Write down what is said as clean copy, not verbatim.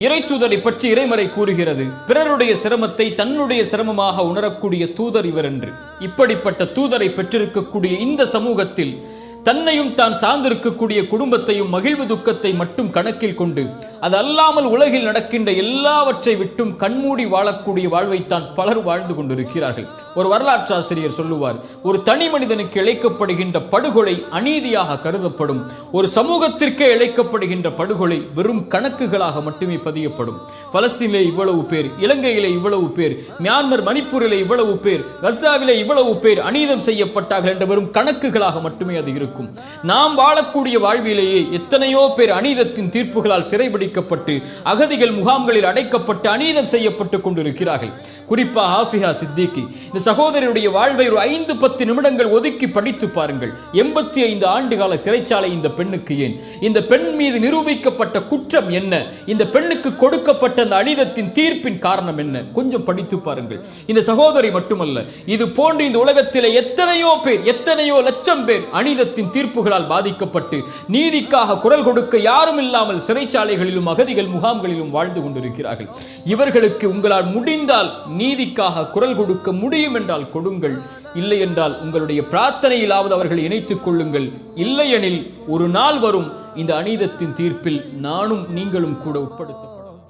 இறைத்தூதரை பற்றி இறைமறை கூறுகிறது, பிறருடைய சிரமத்தை தன்னுடைய சிரமமாக உணரக்கூடிய தூதர் இவர் என்று. இப்படிப்பட்ட தூதரை பெற்றிருக்கக்கூடிய இந்த சமூகத்தில் தன்னையும் தான் சார்ந்திருக்கக்கூடிய குடும்பத்தையும் மகிழ்வு துக்கத்தை மட்டும் கணக்கில் கொண்டு அது அல்லாமல் உலகில் நடக்கின்ற எல்லாவற்றை விட்டும் கண்மூடி வாழக்கூடிய வாழ்வைத்தான் பலர் வாழ்ந்து கொண்டிருக்கிறார்கள். ஒரு வரலாற்று ஆசிரியர் சொல்லுவார், ஒரு தனி மனிதனுக்கு இழைக்கப்படுகின்ற படுகொலை அநீதியாக கருதப்படும், ஒரு சமூகத்திற்கே இழைக்கப்படுகின்ற படுகொலை வெறும் கணக்குகளாக மட்டுமே பதியப்படும். பலஸ்தீனிலே இவ்வளவு பேர், இலங்கையிலே இவ்வளவு பேர், மியான்மர் மணிப்பூரிலே இவ்வளவு பேர், கசாவிலே இவ்வளவு பேர் அநீதம் செய்யப்பட்டார்கள் என்ற வெறும் கணக்குகளாக மட்டுமே அது இருக்கும். நாம் வாழக்கூடிய வாழ்விலேயே எத்தனையோ பேர் அநீதத்தின் தீர்ப்புகளால் சிறைபிடிக்கப்பட்டு அகதிகள் முகாம்களில் அடைக்கப்பட்டு அநீதம் செய்யப்பட்டு கொண்டிருக்கிறார்கள். குறிப்பாக ஆஃபியா சித்திகி இந்த சகோதரருடைய வாழ்வை ஒரு 5-10 நிமிடங்கள் ஒதுக்கி படித்து பாருங்கள். 85 ஆண்டுகால சிறைச்சாலை இந்த பெண்ணுக்கு ஏன்? இந்த பெண் மீது நிரூபிக்கப்பட்ட குற்றம் என்ன? இந்த பெண்ணுக்கு கொடுக்கப்பட்ட அந்த அநீதத்தின் தீர்ப்பின் காரணம் என்ன? கொஞ்சம் படித்து பாருங்கள். இந்த சகோதரி மட்டுமல்ல, இது போன்று இந்த உலகத்திலே எத்தனையோ பேர், எத்தனையோ லட்சம் பேர் அநீதத்தின் தீர்ப்புகளால் பாதிக்கப்பட்டு நீதிக்காக குரல் கொடுக்க யாரும் இல்லாமல் சிறைச்சாலைகளிலும் அகதிகள் முகாம்களிலும் வாழ்ந்து கொண்டிருக்கிறார்கள். இவர்களுக்கு உங்களால் முடிந்தால் நீதிக்காக குரல் கொடுக்க முடியும் என்றால் கொடுங்கள், இல்லை என்றால் உங்களுடைய பிரார்த்தனையிலாவது அவர்களை இணைத்துக் கொள்ளுங்கள். இல்லையெனில் ஒரு நாள் வரும் இந்த அநீதத்தின் தீர்ப்பில் நானும் நீங்களும் கூட உட்படுத்த